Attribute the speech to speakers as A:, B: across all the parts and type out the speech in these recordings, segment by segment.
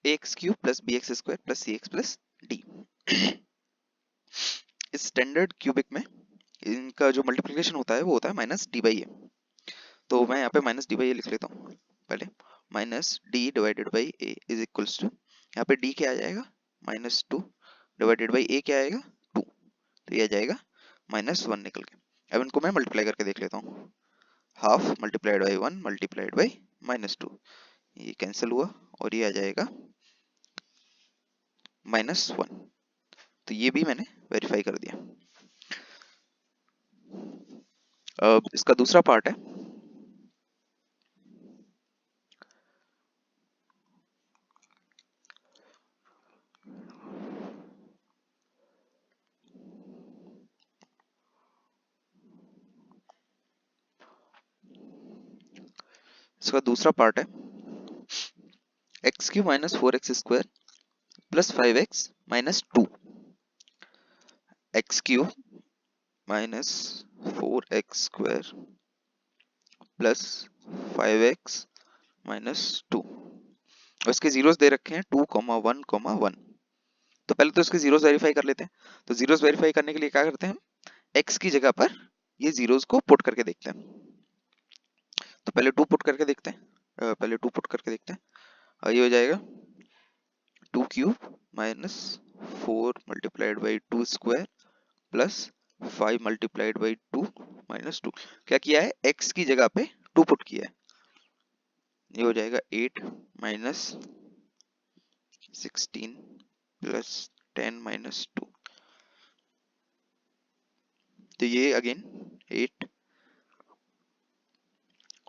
A: X cube plus b x square plus c x plus d. इस standard cubic में इनका जो multiplication होता है वो होता है माइनस डी बाई ए। तो मैं यहाँ पे माइनस डी बाई ए लिख लेता हूँ पहले। Minus D divided by A is equals to, यहाँ पे डी क्या आ जाएगा -2 डिवाइडेड बाई ए क्या आएगा 2, तो ये आ जाएगा -1 निकल के। अब इनको मैं मल्टीप्लाई करके देख लेता हूँ। Half multiplied by 1 multiplied by -2, ये कैंसिल हुआ और ये आ जाएगा -1। तो ये भी मैंने वेरीफाई कर दिया। अब इसका दूसरा पार्ट है, इसका दूसरा पार्ट है x cube minus 4x square plus 5x minus 2, x cube minus 4x square plus 5x minus 2, और इसके जीरोस दे रखे हैं 2,1,1। तो पहले तो इसके जीरोस वेरीफाई कर लेते हैं। तो जीरोस वेरीफाई करने के लिए क्या करते हैं हम, x की जगह पर ये जीरोस को पुट करके देखते हैं। तो पहले 2 पुट करके देखते हैं, ये हो जाएगा 2 cube minus 4 multiplied by 2 square plus 5 multiplied by 2 minus 2। क्या किया है, x की जगह पे 2 पुट किया है। ये हो जाएगा 8 माइनस 16 प्लस 10 माइनस 2। तो ये अगेन 8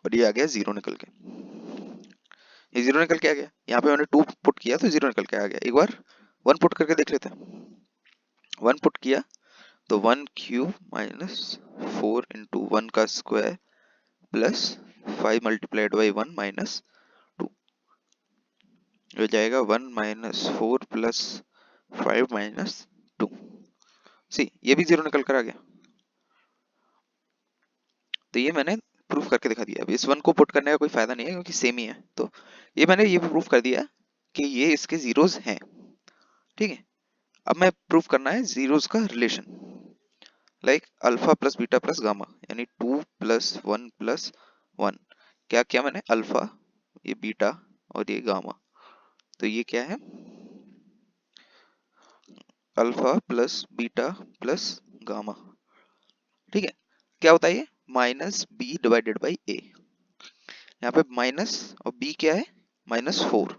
A: और ये आ गया 0 निकल के। ये 0 निकल के आ गया। यहाँ पे मैंने 2 पुट किया तो 0 निकल के आ गया। एक बार 1 पुट करके देख लेते हैं। 1 पुट किया तो 1 क्यूब माइनस 4 इंटू 1 का square plus 5 multiplied by 1 minus 2, हो जाएगा 1 माइनस 4 प्लस 5 माइनस 2। सी ये भी 0 निकल कर आ गया। तो ये मैंने प्रूफ करके दिखा दिया। अब इस 1 को पुट करने का कोई फायदा नहीं है क्योंकि सेम ही है। तो ये मैंने ये प्रूफ कर दिया कि ये इसके जीरोस हैं। ठीक है, अब मैं प्रूफ करना है जीरोस का relation, like alpha plus beta plus gamma, यानी 2 प्लस 1 प्लस 1। क्या क्या मैंने, अल्फा, ये बीटा और ये गामा। तो ये क्या है, alpha plus beta plus gamma. ठीक है, क्या होता है ये, माइनस बी डिवाइडेड बाई ए। यहाँ पे माइनस और बी क्या है -4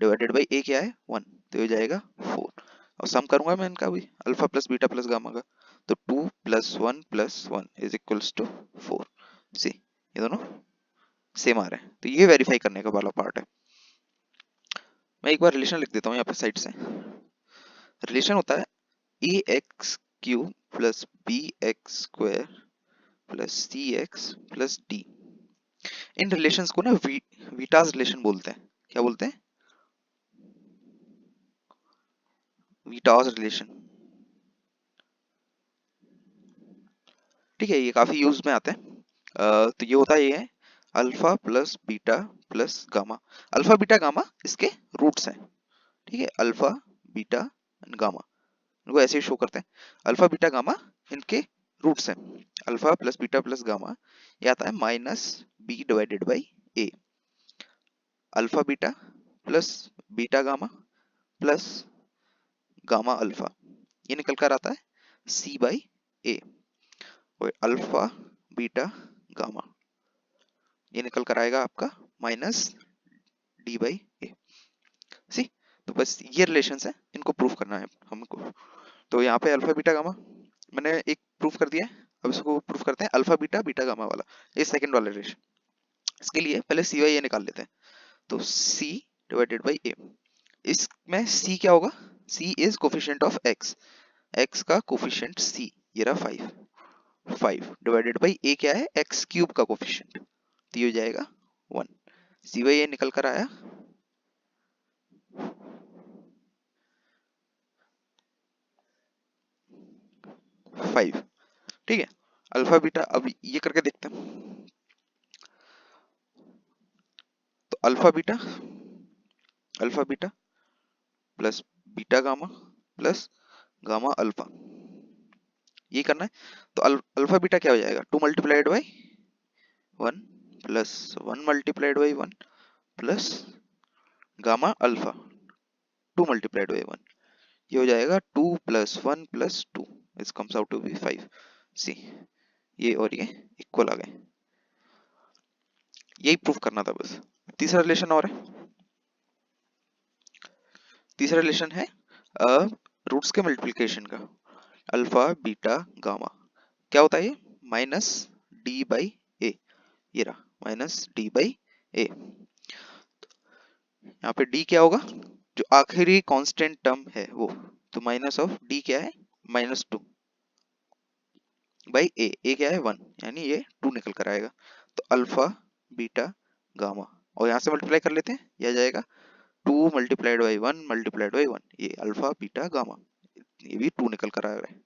A: डिवाइडेड बाई ए क्या है 1, तो ये जाएगा 4। और सम करूंगा मैं इनका भी, alpha plus beta plus gamma का, तो 2 plus 1 plus 1 is equals to 4। See ये दोनों सेम आ रहे हैं। तो ये वेरीफाई करने का वाला पार्ट है। मैं एक बार रिलेशन लिख देता हूँ यहाँ पे साइड से। रिलेशन होता है a x cube plus b x square plus c x plus d. इन रिलेशंस को ना वीटास रिलेशन बोलते हैं। क्या बोलते हैं, वीटास रिलेशन। ठीक है, ये काफी यूज में आते हैं। तो ये होता है, ये है alpha plus beta plus gamma. Alpha beta gamma इसके रूट्स हैं। ठीक है, अल्फा बीटा एंड गामा, इनको ऐसे ही शो करते हैं। अल्फा बीटा गामा इनके रूट्स हैं। Alpha plus beta plus gamma ये आता है minus B divided by A. Alpha beta plus beta gamma plus gamma alpha, ये निकल कर आता है सी बाई ए। और अल्फा बीटा गामा ये निकल कर आएगा आपका माइनस डी बाई ए। सी, तो बस ये रिलेशंस है, इनको प्रूफ करना है हमको। तो यहाँ पे अल्फा बीटा गामा मैंने एक प्रूफ कर दिया है। अब इसको प्रूफ करते हैं अल्फा बीटा बीटा गामा वाला, ये सेकंड वाला रिलेशन। इसके लिए पहले सी बाई ए निकाल लेते हैं। तो सी डिवाइडेड बाई ए, इसमें सी क्या होगा, C is coefficient of X, X का कोफिशिएंट सी, ये रहा 5 डिवाइडेड बाई ए क्या है, एक्स क्यूब का कोफिशिएंट, तो ये हो जाएगा 1। सी बाई ए निकल कर आया 5। ठीक है, अल्फा बीटा, अब ये करके देखते हैं। तो alpha beta alpha beta plus beta gamma plus gamma alpha, ये करना है। तो अल्फा बीटा क्या हो जाएगा, 2 multiplied by 1 plus 1 multiplied by 1 plus gamma alpha 2 multiplied by 1, ये हो जाएगा 2 प्लस 1 प्लस 2, इस कम्स आउट टू बी 5। सी, ये और ये इक्वल आ गए, यही प्रूफ करना था बस। तीसरा रिलेशन और है, तीसरा रिलेशन है रूट्स के मल्टीप्लिकेशन का, अल्फा बीटा गामा। क्या होता है ये, माइनस डी बाई ए, ये रहा माइनस डी बाई ए। यहाँ पे डी क्या होगा, जो आखिरी कांस्टेंट टर्म है वो, तो माइनस ऑफ डी क्या है, -2 बाई ए क्या है 1, यानी ये 2 निकल कर आएगा। तो अल्फा बीटा गामा, और यहाँ से मल्टीप्लाई कर लेते हैं, यह जाएगा 2 मल्टीप्लाइड बाई 1 मल्टीप्लाइड बाई 1, ये अल्फा बीटा गामा, ये भी 2 निकल कर आ रहा है।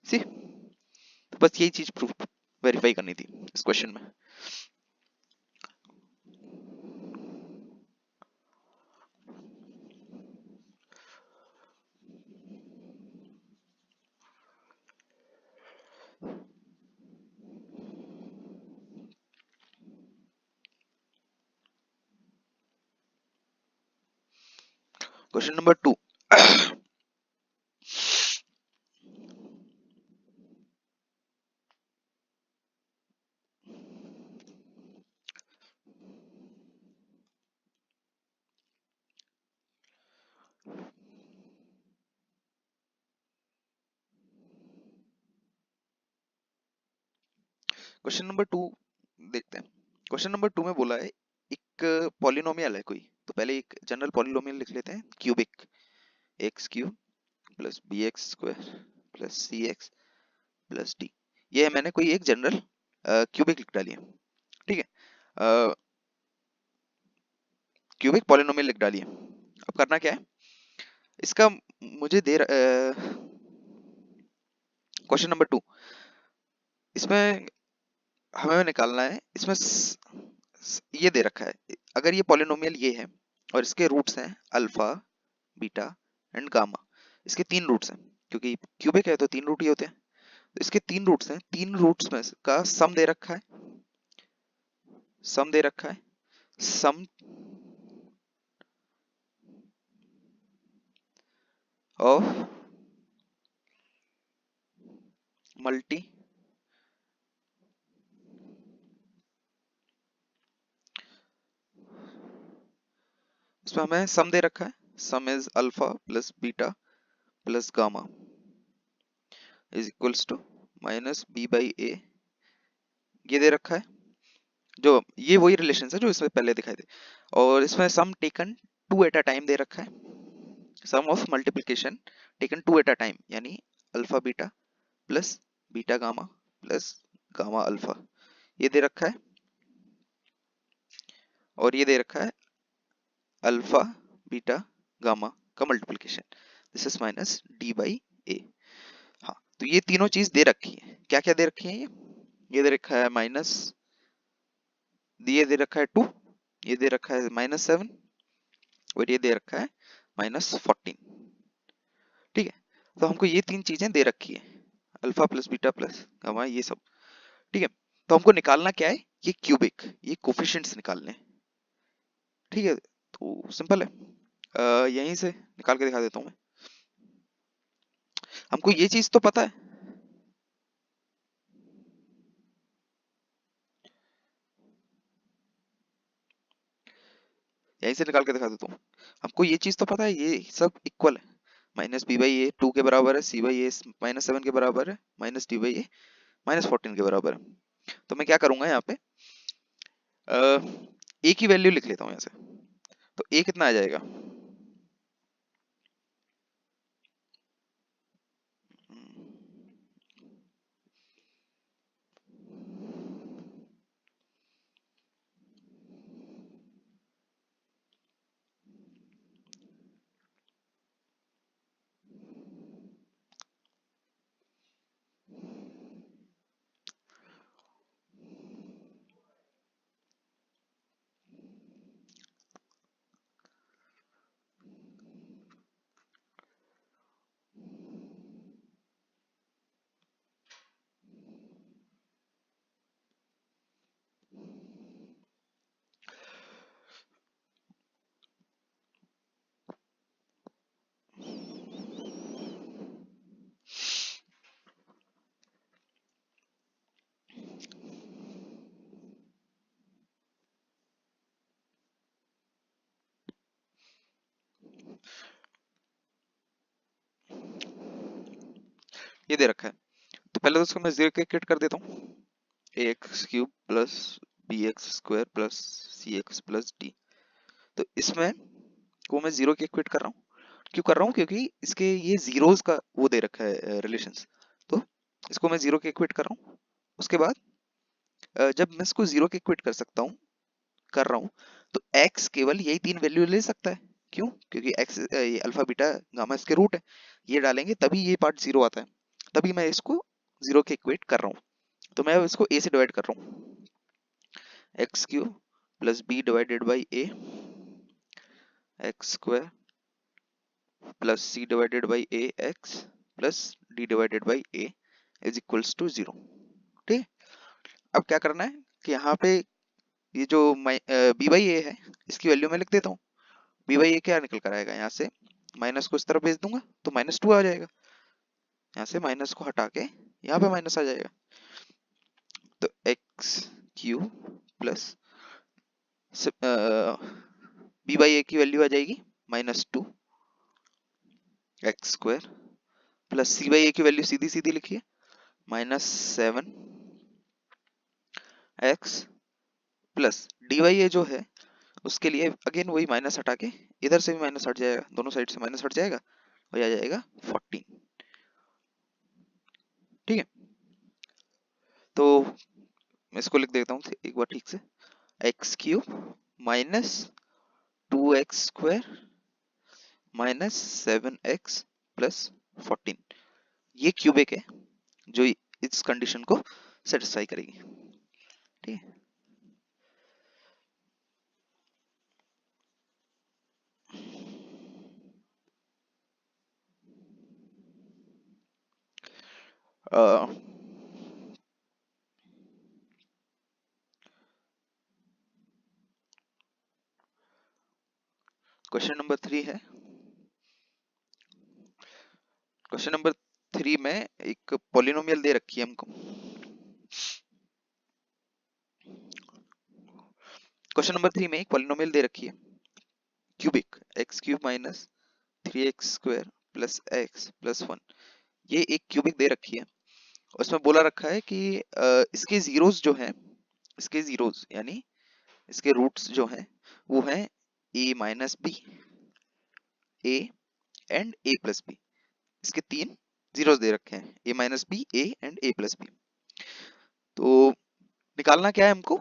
A: सी, तो बस यही चीज प्रूफ वेरीफाई करनी थी इस क्वेश्चन में। क्वेश्चन नंबर 2, क्वेश्चन नंबर 2 देखते हैं। क्वेश्चन नंबर 2 में बोला है एक पॉलिनोमियल है कोई, तो पहले एक जनरल पॉलिनोमियल लिख लेते हैं, cubic, x cube plus b x square plus c x plus d, ये है मैंने कोई एक जनरल क्यूबिक लिख डाली है, ठीक है, क्यूबिक पॉलिनोमियल लिख डाली है। अब करना क्या है इसका, मुझे क्वेश्चन नंबर 2, इसमें हमें निकालना है, इसमें ये दे रखा है, अगर ये पॉलिनोमियल ये है और इसके रूट्स हैं अल्फा बीटा एंड गामा, इसके 3 रूट्स हैं, क्योंकि क्यूबिक है तो 3 रूट ही होते हैं, तो इसके 3 रूट्स हैं, 3 रूट्स में का सम दे रखा है, सम दे रखा है, सम ऑफ मल्टी इसमें हमें सम दे रखा है, sum is alpha plus beta plus gamma is equals to minus B by a, ये दे रखा है, जो ये वही रिलेशन है जो इसमें पहले दिखाए थे, और इसमें sum taken 2 at a time दे रखा है, sum of multiplication taken 2 at a time, यानी alpha beta plus beta gamma plus gamma alpha, ये दे रखा है, और ये दे रखा है अल्फा बीटा गामा का multiplication, this is minus D by a. हाँ, तो ये तीनों चीज दे रखी है, क्या क्या दे रखी है, ये दे रखा है माइनस, ये दे रखा है 2, ये दे रखा है -7, और ये दे रखा है -14, ठीक है। तो हमको ये 3 चीजें दे रखी है, alpha plus beta plus gamma, ये सब, ठीक है। तो हमको निकालना क्या है, ये क्यूबिक, ये कोफिशिएंट्स निकालने हैं, ठीक है। तो सिंपल है, यहीं से निकाल के दिखा देता हूँ मैं। हमको ये चीज तो पता है, यहीं से निकाल के दिखा देता हूँ। हमको ये चीज तो पता है, ये सब इक्वल है, माइनस बी बाई ए 2 के बराबर है, सी बाई ए -7 के बराबर है, माइनस डी बाई ए -14 के बराबर है। तो मैं क्या करूंगा यहाँ पे, ए की वैल्यू लिख लेता हूँ यहाँ से, तो ए कितना आ जाएगा, ये दे रखा है। तो पहले तो उसको मैं जीरो के इक्वेट कर देता हूँ, a x cube plus b x square plus c x plus d. तो इसमें को मैं जीरो के इक्वेट कर रहा हूँ, क्यों कर रहा हूँ, क्योंकि इसके ये जीरोस का वो दे रखा है रिलेशंस, तो इसको मैं जीरो के इक्वेट कर रहा हूँ। उसके बाद जब मैं इसको जीरो के इक्वेट कर रहा हूँ तो x केवल यही तीन वैल्यू ले सकता है। क्यों? क्योंकि x ये अल्फा बीटा गामा इसके रूट है, ये डालेंगे तभी ये पार्ट जीरो आता है, तभी मैं इसको जीरो के इक्वेट कर रहा हूँ। तो मैं इसको a से डिवाइड कर रहा हूँ, x cube plus B divided by A x square plus C divided by A x plus D divided by A is equals to zero. ठीक है, अब क्या करना है कि यहाँ पे ये जो बी बाई ए है इसकी वैल्यू मैं लिख देता हूँ। बी बाई ए क्या निकल कर आएगा, यहाँ से माइनस को इस तरफ भेज दूंगा तो माइनस टू आ जाएगा, यहाँ से माइनस को हटा के यहाँ पे माइनस आ जाएगा। तो x cube plus b by a की वैल्यू आ जाएगी -2 x square plus c by a की वैल्यू सीधी सीधी लिखिए -7 x plus d by a जो है उसके लिए अगेन वही माइनस हटा के इधर से भी माइनस हट जाएगा, दोनों साइड से माइनस हट जाएगा और आ जाएगा 14। ठीक है, तो मैं इसको लिख देता हूँ एक बार ठीक से, x cube minus 2x square -7x plus 14, ये क्यूबिक है जो इस कंडीशन को सेटिस्फाई करेगी। ठीक है, क्वेश्चन नंबर 3 है। क्वेश्चन नंबर 3 में एक पॉलिनोमियल दे रखी है हमको। क्वेश्चन नंबर 3 में एक पॉलिनोमियल दे रखी है cubic, x cube minus 3x square plus x plus 1, ये एक क्यूबिक दे रखी है। उसमें बोला रखा है कि इसके जीरोस जो हैं, इसके जीरोस यानी इसके रूट्स जो हैं वो हैं a minus B, a and a plus B. इसके तीन जीरोस दे रखे हैं, a minus B, a and a plus B. तो निकालना क्या है हमको,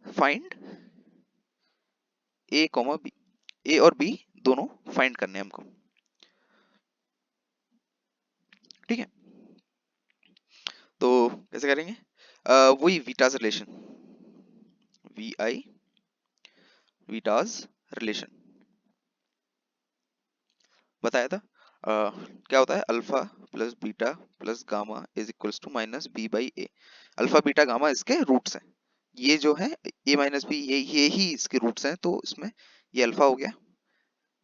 A: find a comma B, a और b दोनों फाइंड करने हैं हमको। ठीक है, तो कैसे करेंगे, वही वीटाज रिलेशन, वी आई वीटाज रिलेशन बताया था। क्या होता है, alpha plus beta plus gamma is equals to minus B by A. Alpha beta gamma इसके रूट्स हैं, ये जो है ए माइनस बी ये ही इसके रूट्स हैं, तो इसमें ये अल्फा हो गया,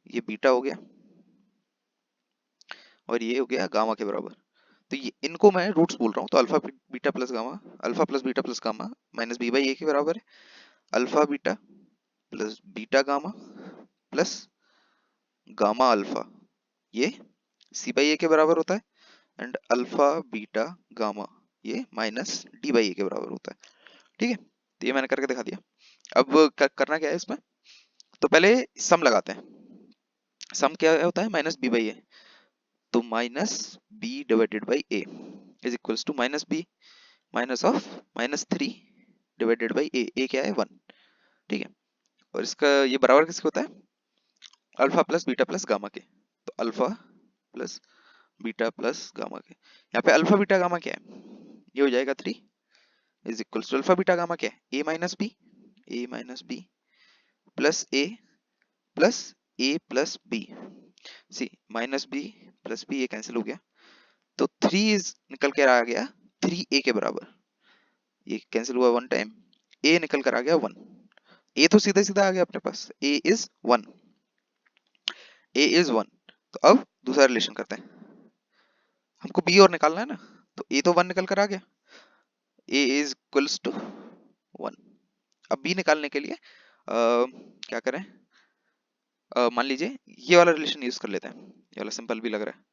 A: ये बीटा हो गया और ये हो गया गामा के बराबर। तो ये इनको मैं रूट्स बोल रहा हूँ, तो alpha beta plus gamma, alpha plus beta plus gamma minus B by a के बराबर है alpha beta plus beta gamma plus gamma alpha, ये सी बाई ए के बराबर होता है, एंड अल्फा बीटा गामा ये माइनस डी बाई ए के बराबर होता है। ठीक है, तो ये मैंने करके दिखा दिया। अब करना क्या है इसमें, तो पहले सम लगाते हैं। सम क्या होता है, माइनस बी बाई ए, तो minus B divided by A is equals to minus b minus of -3 divided by a क्या है 1। ठीक है, और इसका ये बराबर किसके होता है, alpha plus beta plus gamma के, तो alpha plus beta plus gamma के, यहाँ पे अल्फा बीटा गामा क्या है, ये हो जाएगा 3 is equals to alpha beta gamma क्या है, A minus B plus A plus B. C minus B plus B ये कैंसिल हो गया, तो 3 इज निकल कर आ गया 3a के बराबर, ये कैंसिल हुआ 1 टाइम, a निकल कर आ गया 1, a तो सीधा सीधा आ गया अपने पास, a इज 1, a इज 1। तो अब दूसरा रिलेशन करते हैं, हमको b और निकालना है ना, तो a तो 1 निकल कर आ गया, a इज इक्वल्स टू 1। अब b निकालने के लिए क्या करें, मान लीजिए ये वाला रिलेशन यूज कर लेते हैं, ये वाला सिंपल भी लग रहा है,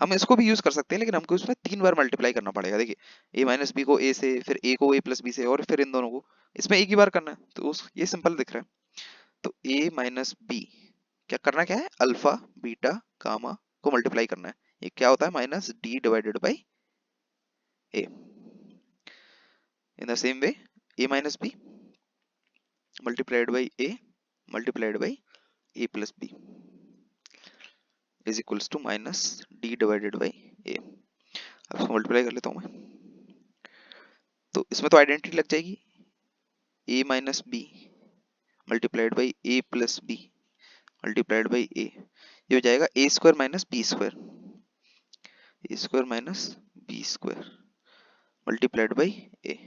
A: हम इसको भी यूज कर सकते हैं, लेकिन हमको इसमें 3 बार मल्टीप्लाई करना पड़ेगा। देखिए ए माइनस बी को ए से, फिर ए को ए प्लस बी से, और फिर इन दोनों को इसमें एक ही बार करना है, तो ये सिंपल दिख रहा है। तो ए माइनस बी क्या है, अल्फा बीटा गामा को मल्टीप्लाई करना है। ये क्या होता है, minus D divided by a. In the same way a minus b multiplied by a multiplied by a plus b is equals to minus D divided by a. अब इसको multiply कर लेता हूँ मैं, तो इसमें तो आइडेंटिटी लग जाएगी, a minus b multiplied by a plus b multiplied by a. ये हो जाएगा a square minus B square, a square minus B square multiplied by a.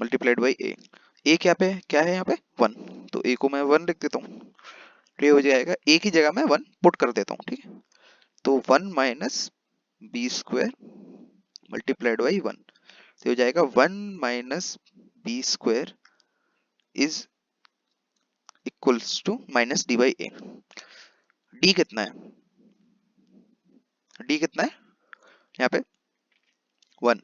A: Multiplied by a क्या है यहाँ पे 1, तो ए को मैं 1 लिख देता हूँ, तो ये हो जाएगा ए की जगह मैं 1 पुट कर देता हूँ, ठीक है। तो 1 minus B square multiplied by 1, तो हो जाएगा 1 minus B square is equals to minus D by A. D कितना है, डी कितना है यहाँ पे 1,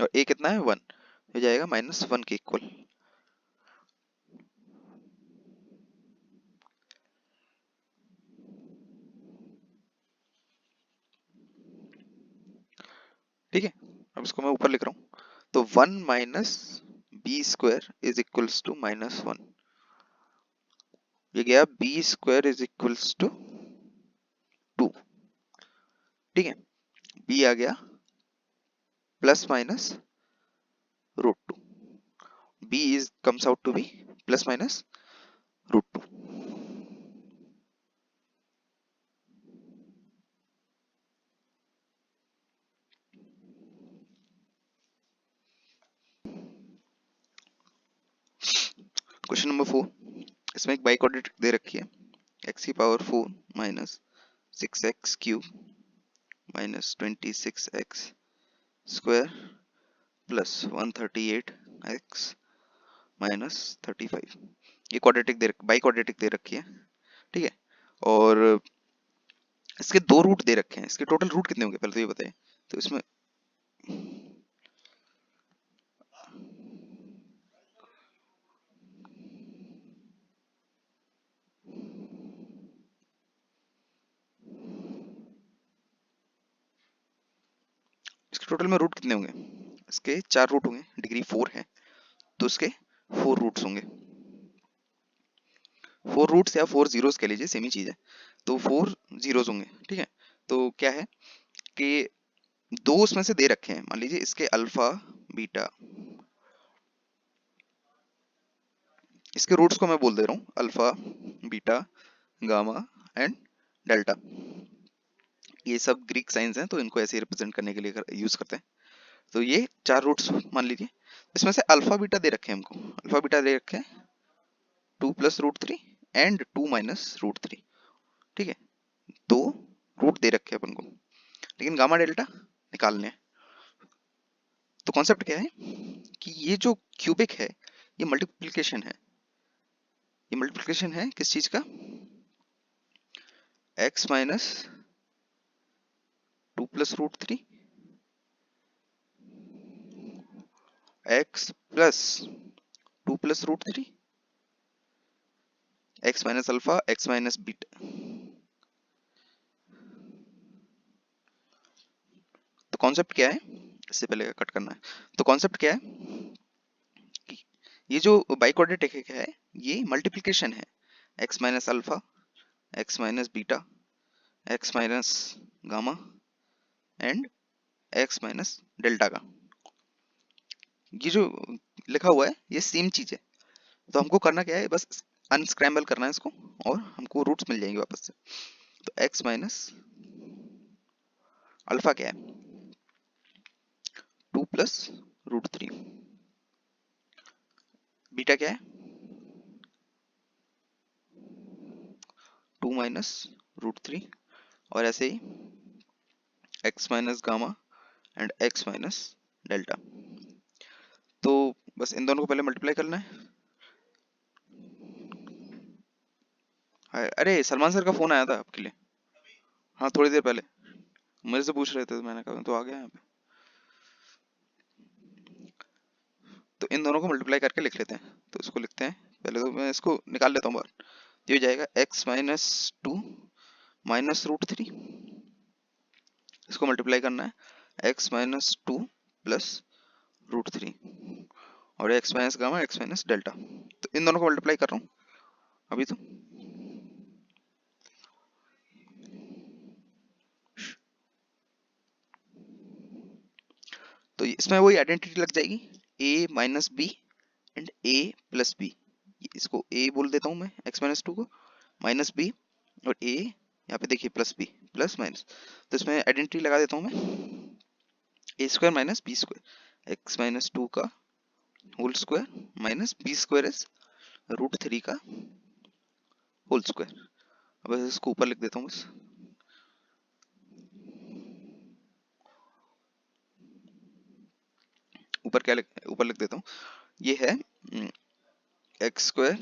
A: और ए कितना है 1, हो जाएगा -1 के इक्वल। ठीक है, अब इसको मैं ऊपर लिख रहा हूँ, तो 1 minus B square is equals to -1, ये गया B square is equals to 2, ठीक है। बी आ गया plus minus √2, B is comes out to be plus minus √2। Question number 4, इसमें एक बाई कोऑर्डिनेट दे रखी है, x की power 4 minus 6x cube minus 26x square plus 138x minus 35। ये बाई कोऑर्डिनेट दे रखी है, ठीक है। और इसके 2 रूट दे रखे हैं, इसके टोटल रूट कितने होंगे पहले तो ये बताइए। तो इसमें इसके टोटल में रूट कितने होंगे, इसके 4 रूट होंगे, डिग्री 4 है तो इसके 4 रूट्स होंगे, 4 रूट्स या 4 जीरोस कह लीजिए, सेम ही चीज है। तो 4 जीरोस होंगे, ठीक है। तो क्या है कि 2 उसमें से दे रखे हैं, मान लीजिए इसके अल्फा बीटा, इसके रूट्स को मैं बोल दे रहा हूँ alpha beta gamma and delta. ये सब ग्रीक साइंस हैं, तो इनको ऐसे रिप्रेजेंट करने के लिए यूज करते हैं। तो ये 4 रूट्स मान लीजिए, इसमें से अल्फा बीटा दे रखे हैं हमको, अल्फा बीटा दे रखे हैं 2 प्लस √3 एंड 2 माइनस √3, ठीक है। 2 रूट दे रखे हैं अपन को, लेकिन गामा डेल्टा निकालने हैं। तो कॉन्सेप्ट क्या है कि ये जो क्यूबिक है ये मल्टीप्लिकेशन है, ये मल्टीप्लिकेशन है किस चीज का, x minus 2 plus √3 x plus 2 plus √3 x minus alpha x minus beta. तो कॉन्सेप्ट क्या है, इससे पहले कट करना है, तो कॉन्सेप्ट क्या है कि ये जो बाई कोऑर्डिनेट है ये मल्टीप्लिकेशन है, x minus alpha x minus beta x minus gamma and x minus delta का। ये जो लिखा हुआ है ये सेम चीज है, तो हमको करना क्या है, बस अनस्क्रैम्बल करना है इसको और हमको रूट्स मिल जाएंगे वापस से। तो x माइनस अल्फा क्या है 2 प्लस √3, बीटा क्या है 2 माइनस √3, और ऐसे ही x minus gamma and x minus delta. तो बस इन दोनों को पहले मल्टीप्लाई करना है। अरे सलमान सर का फोन आया था आपके लिए, हाँ थोड़ी देर पहले मेरे से पूछ रहे थे, तो मैंने कहा तो आ गया यहाँ पे। तो इन दोनों को मल्टीप्लाई करके लिख लेते हैं। तो इसको लिखते हैं पहले, तो मैं इसको निकाल लेता हूँ बाहर। ये हो जाएगा x minus two minus root three, इसको मल्टीप्लाई करना है x minus two plus root three, और x minus gamma x minus delta. तो इन दोनों को मल्टीप्लाई कर रहा हूँ अभी। तो इसमें वही आइडेंटिटी लग जाएगी, a minus B and a plus B. इसको a बोल देता हूँ मैं, x माइनस टू को माइनस बी, और a यहाँ पे देखिए प्लस बी प्लस माइनस। तो इसमें आइडेंटिटी लगा देता हूँ मैं, a square minus B square, x minus two का whole square minus B square is root three का होल स्क्वायर। अब इसको ऊपर लिख देता हूँ बस। ऊपर क्या ऊपर लिख देता हूँ, ये है x square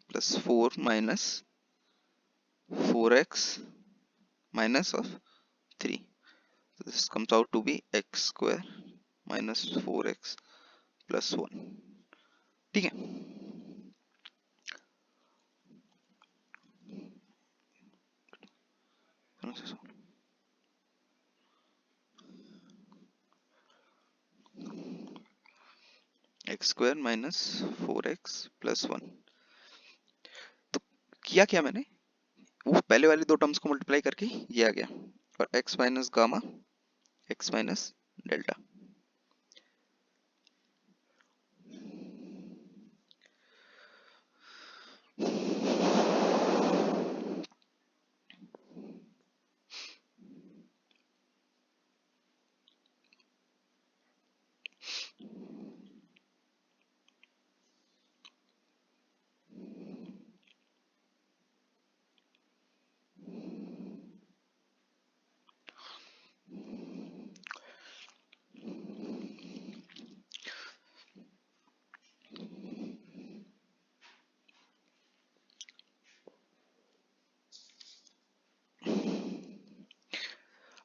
A: plus four minus four x minus of three. This comes out to be x square minus four x plus one. ठीक है, x square minus four x plus one. तो किया क्या मैंने, वो पहले वाली दो टर्म्स को मल्टीप्लाई करके ये आ गया, और x minus gamma x minus delta.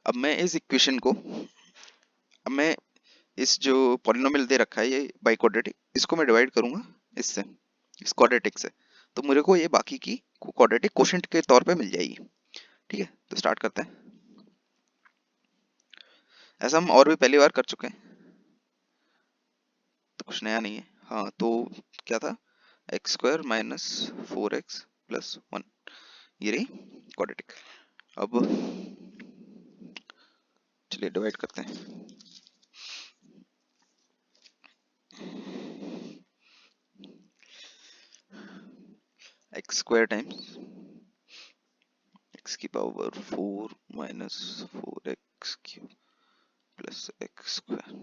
A: अब मैं इस इक्वेशन को, अब मैं इस जो पॉलिनोमियल दे रखा है ये बाई क्वाड्रेटिक, इसको मैं डिवाइड करूंगा इससे, इस क्वाड्रेटिक से, तो मेरे को ये बाकी की क्वाड्रेटिक कोशेंट के तौर पे मिल जाएगी। ठीक है, तो स्टार्ट करते हैं। ऐसा हम और भी पहली बार कर चुके हैं, तो कुछ नया नहीं है। हाँ, तो क्या था, x square minus four x plus one, ये रही क्वाड्रेटिक। अब चलिए डिवाइड करते हैं। एक्स स्क्वायर टाइम्स एक्स की power four minus four x cube plus x square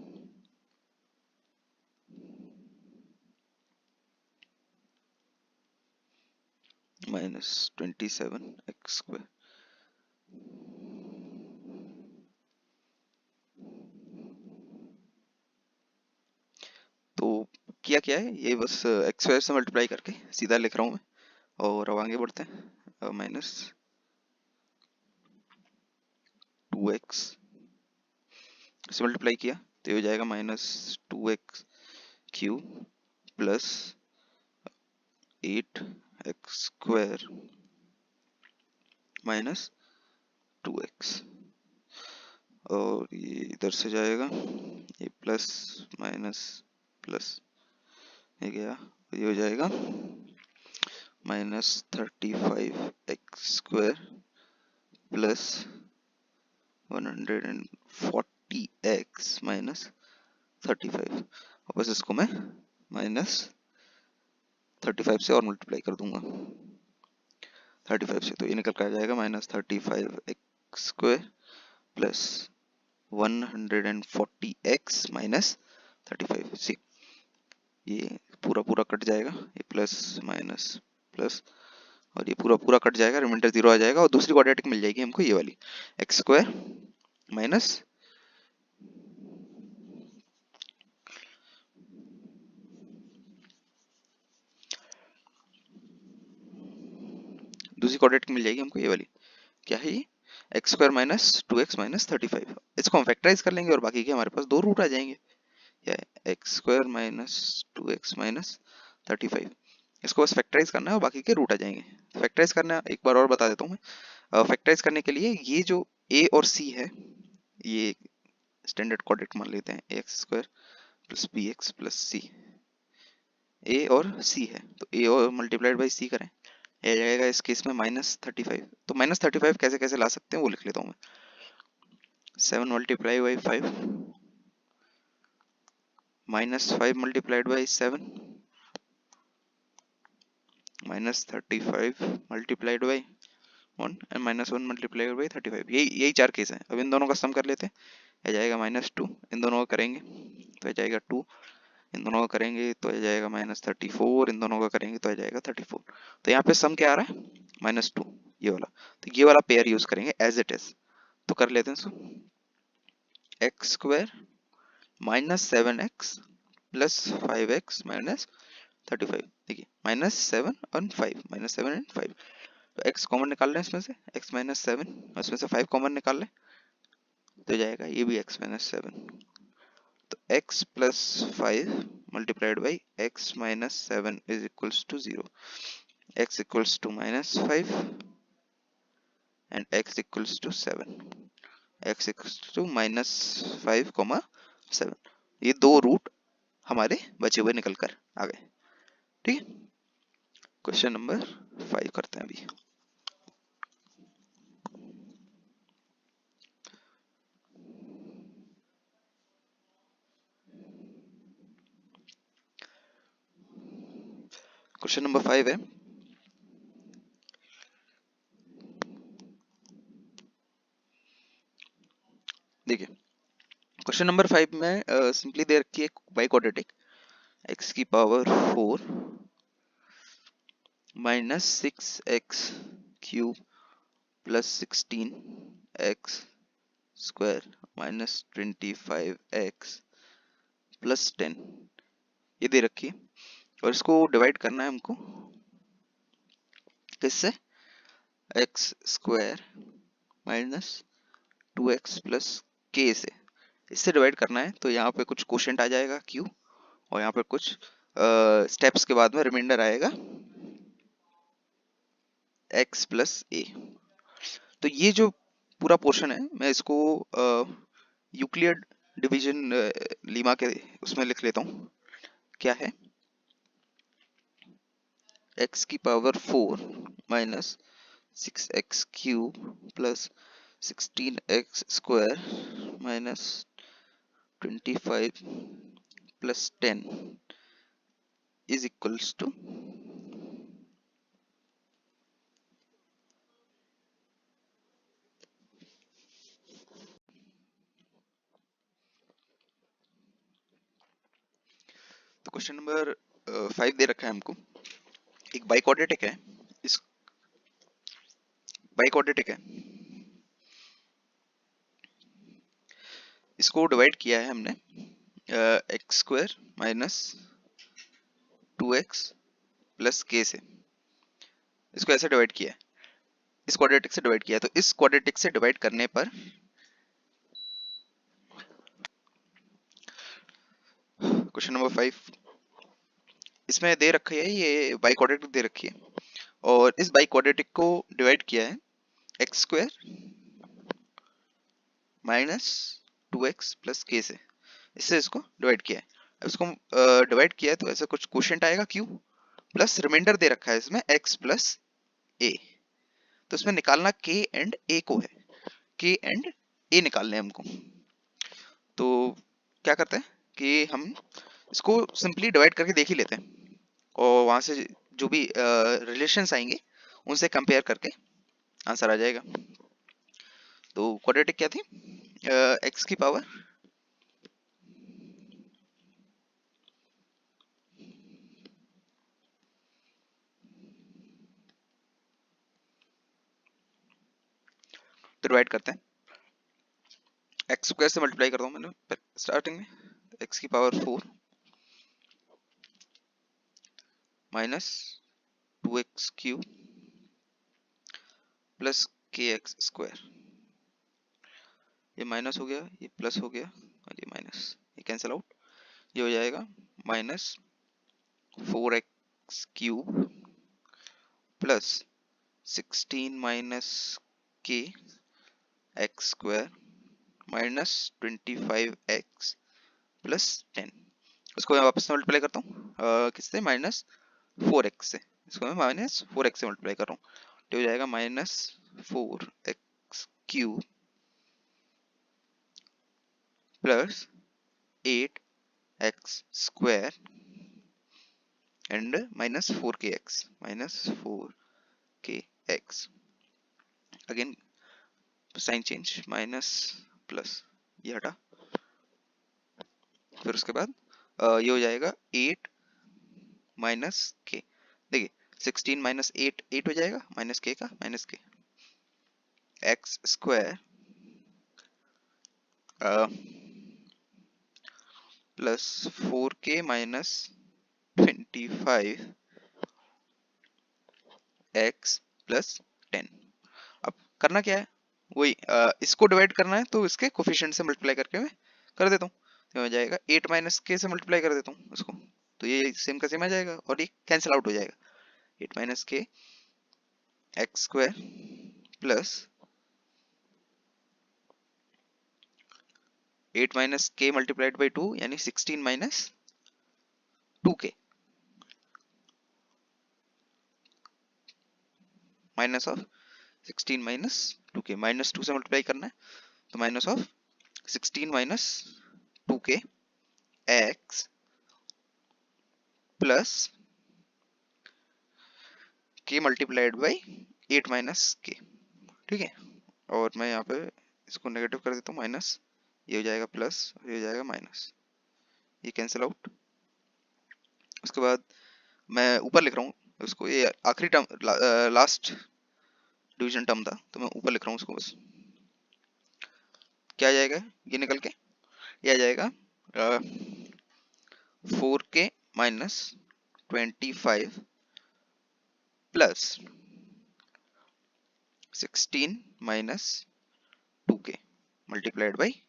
A: minus 27 x square. तो किया क्या है, ये बस एक्स स्क्वायर से मल्टीप्लाई करके सीधा लिख रहा हूँ मैं, और अब आगे बढ़ते हैं। माइनस टू एक्स से मल्टीप्लाई किया तो ये हो जाएगा minus two x cube plus eight x square minus two x, और ये इधर से जाएगा, ये प्लस माइनस प्लस, ये गया, ये हो जाएगा minus 35 x square plus 140 x minus 35। और बस इसको मैं माइनस 35 से और मल्टीप्लाई कर दूंगा 35 से, तो ये निकल कर आ जाएगा minus 35 x square plus 140 x minus 35 से। ये पूरा पूरा कट जाएगा, ये प्लस माइनस प्लस, और ये पूरा पूरा कट जाएगा, रिमाइंडर जीरो आ जाएगा, और दूसरी क्वाड्रेटिक मिल जाएगी हमको, ये वाली एक्स स्क्वायर माइनस उसी कोऑर्डिनेट की मिल जाएगी हमको, ये वाली क्या है ये, x square minus 2x minus 35। इसको हम फैक्टराइज कर लेंगे और बाकी के हमारे पास दो रूट आ जाएंगे, या x square minus 2x minus 35। इसको बस फैक्टराइज करना है और बाकी के रूट आ जाएंगे। फैक्टराइज करना एक बार और बता देता हूँ मैं। फैक्टराइज करने के लिए ये जो a और c है, ये स्टैंडर्ड कोऑर्डिनेट मान लेते हैं, x square plus b x plus c. A और सी है तो ए और मल्टीप्लाइड बाई सी करें, ये जाएगा इस केस में -35। तो -35 कैसे कैसे ला सकते हैं वो लिख लेता हूँ मैं। 7 multiply by 5 -5 multiplied by 7 -35 multiplied by 1 and -1 multiplied by 35। यही चार केस हैं। अब इन दोनों का सम कर लेते हैं, यह जाएगा -2, इन दोनों का करेंगे तो यह जाएगा 2, इन दोनों का करेंगे तो यह जाएगा -34, इन दोनों का करेंगे तो यह जाएगा 34। तो यहाँ पे सम क्या आ रहा है, -2, ये वाला। तो ये वाला पेयर यूज करेंगे एज इट इज। तो कर लेते हैं इसको, x square -7x plus 5x minus 35। देखिए -7 और 5, -7 एंड 5। तो x कॉमन निकाल लें इसमें से, x -7, उसमें से 5 कॉमन निकाल लें तो जाएगा ये भी x -7। तो x plus 5 multiplied by x -7 is equals to 0। x equals to -5 and x equals to 7। x equals to -5, 7। ये दो रूट हमारे बचे हुए निकल कर आ गए। ठीक है, क्वेश्चन नंबर 5 करते हैं अभी। क्वेश्चन नंबर 5 है, देखिए क्वेश्चन नंबर 5 में सिंपली दे रखी है बाई क्वाड्रेटिक x की power 4 minus 6x cube plus 16x square minus 25x plus 10, ये दे रखी है। और इसको डिवाइड करना है हमको किससे, x square minus 2x plus k से, इससे डिवाइड करना है। तो यहाँ पे कुछ क्वोशंट आ जाएगा q और यहाँ पे कुछ स्टेप्स के बाद में रिमाइंडर आएगा x प्लस a। तो ये जो पूरा पोर्शन है मैं इसको यूक्लिड डिवीजन लीमा के उसमें लिख लेता हूँ। क्या है, x की power 4 minus 6x cube plus 16x square minus 25 plus 10 is equals to, तो क्वेश्चन नंबर 5 दे रखा है हमको, एक बाई क्वाड्रेटिक है, इस बाई क्वाड्रेटिक है, इसको डिवाइड किया है हमने x square minus 2x plus k से। इसको ऐसे डिवाइड किया है, इस क्वाड्रेटिक से डिवाइड किया है। तो इस क्वाड्रेटिक से डिवाइड करने पर क्वेश्चन नंबर 5 इसमें दे रखी है, ये बाई क्वाड्रेटिक दे रखी है और इस बाई क्वाड्रेटिक को डिवाइड किया है x square minus 2x plus k से, इससे इसको डिवाइड किया है। अब इसको डिवाइड किया है तो ऐसा कुछ क्वोशंट आएगा q प्लस रिमाइंडर दे रखा है इसमें x प्लस a। तो इसमें निकालना k एंड a को है, k एंड a निकालने हैं हमको। तो क्या करते हैं कि हम इसको सिंपली डिवाइड करके देख ही लेते हैं और वहां से जो भी रिलेशंस आएंगे उनसे कंपेयर करके आंसर आ जाएगा। तो क्वाड्रेटिक क्या थी, एक्स की पावर तो डिवाइड करते हैं, एक्स स्क्वायर से मल्टीप्लाई करता हूँ मैंने स्टार्टिंग में, एक्स की power 4 minus 2x cube plus के एक्स स्क्वायर, ये माइनस हो गया, ये प्लस हो गया और ये माइनस, ये कैंसिल आउट, ये हो जाएगा minus 4x cube plus 16 minus k x square minus 25x plus 10। उसको मैं वापस मल्टीप्लाई करता हूँ किससे, माइनस 4x से, इसको मैं माइनस 4x से मल्टीप्लाई कर रहा हूँ, तो हो जाएगा minus 4x cube plus 8x square and minus 4kx again sine change, minus plus, ये हटा, फिर उसके बाद ये हो जाएगा 8 माइनस के, देखिए 16 माइनस 8 8 हो जाएगा, माइनस के का minus k x square plus 4k minus 25 x plus 10। अब करना क्या है, वही इसको डिवाइड करना है, तो इसके कोफिशिएंट से मल्टीप्लाई करके मैं कर देता हूँ, तो हो जाएगा 8 माइनस के से मल्टीप्लाई कर देता हूँ इसको, तो ये सेम का सेम आ जाएगा और ये कैंसिल आउट हो जाएगा, 8 minus k x square plus 8 minus के मल्टीप्लाइड बाई 2 यानी 16 minus 2k minus of 16 minus 2k, minus 2 से मल्टीप्लाई करना है, तो minus of 16 minus 2k x plus k multiplied by 8 minus k, ठीक है, और मैं यहाँ पे इसको नेगेटिव कर देता हूँ, माइनस, ये हो जाएगा प्लस और ये हो जाएगा माइनस, ये कैंसिल आउट। उसके बाद मैं ऊपर लिख रहा हूँ उसको, ये आखिरी टर्म लास्ट डिवीजन टर्म था, तो मैं ऊपर लिख रहा हूँ उसको, बस क्या आ जाएगा, ये निकल के ये आ जाएगा 4k minus 25 plus 16 minus 2k multiplied by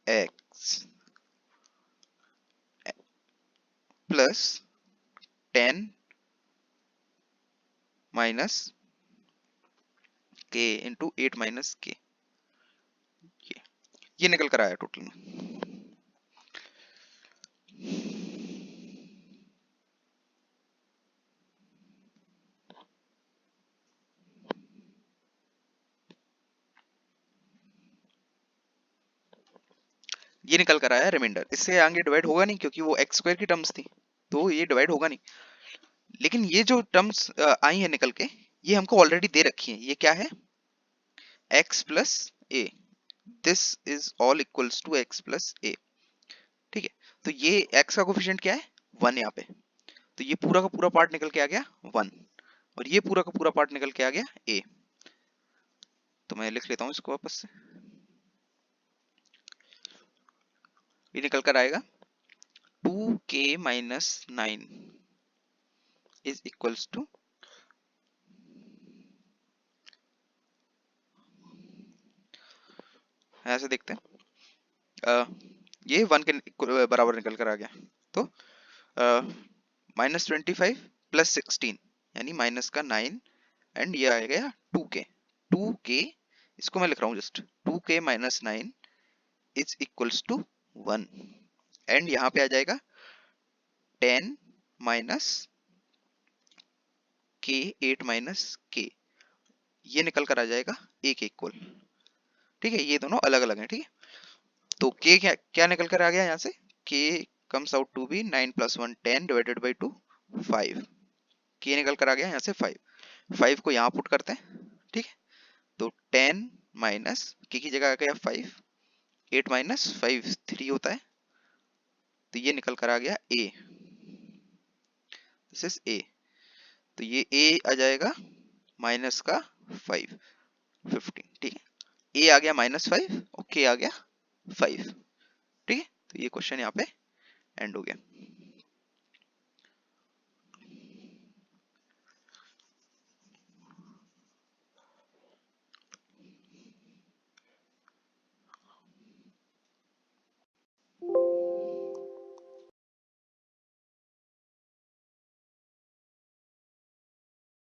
A: x plus 10 minus k into 8 minus k, ये निकल कर आया टोटल में। ये निकल कर आया रिमाइंडर, इससे आगे डिवाइड होगा नहीं क्योंकि वो एक्स स्क्वायर की टर्म्स थी, तो ये डिवाइड होगा नहीं, लेकिन ये जो टर्म्स आई है निकल के, ये हमको ऑलरेडी दे रखी है, ये क्या है, x plus a, this is all equals to x plus a, ठीक है, तो ये x का कोफिशिएंट क्या है 1 यहाँ पे, तो ये पूरा का पूरा पार्ट निकल के आ गया 1 और ये पूरा का पूरा पार्ट निकल के आ गया a, तो मैं लिख लेता हूँ इसको वापस से, ये निकल कर आएगा 2k minus 9 is equals to, ऐसे देखते हैं ये 1 के बराबर निकल कर आ गया, तो माइनस 25 प्लस 16 यानी माइनस का 9 एंड ये आ गया 2k, इसको मैं लिख रहा हूँ just 2k minus 9 is equals to 1 and यहाँ पे आ जाएगा 10 माइनस k 8 माइनस k, ये निकल कर आ जाएगा a के इक्वल, ठीक है, ये दोनों अलग अलग हैं, ठीक है, तो k क्या क्या निकल कर आ गया यहाँ से, k comes out to be 9 plus 1 10 divided by 2 5, k निकल कर आ गया यहाँ से 5 को यहाँ पुट करते हैं, ठीक है, तो 10 माइनस k की जगह आ गया 5, 8 माइनस 5 3 होता है, तो ये निकल कर आ गया a, दिस इज a, तो ये a आ जाएगा माइनस का 5 15, ठीक है, a आ गया माइनस 5 और k आ गया 5, ठीक है, तो ये क्वेश्चन यहाँ पे एंड हो गया।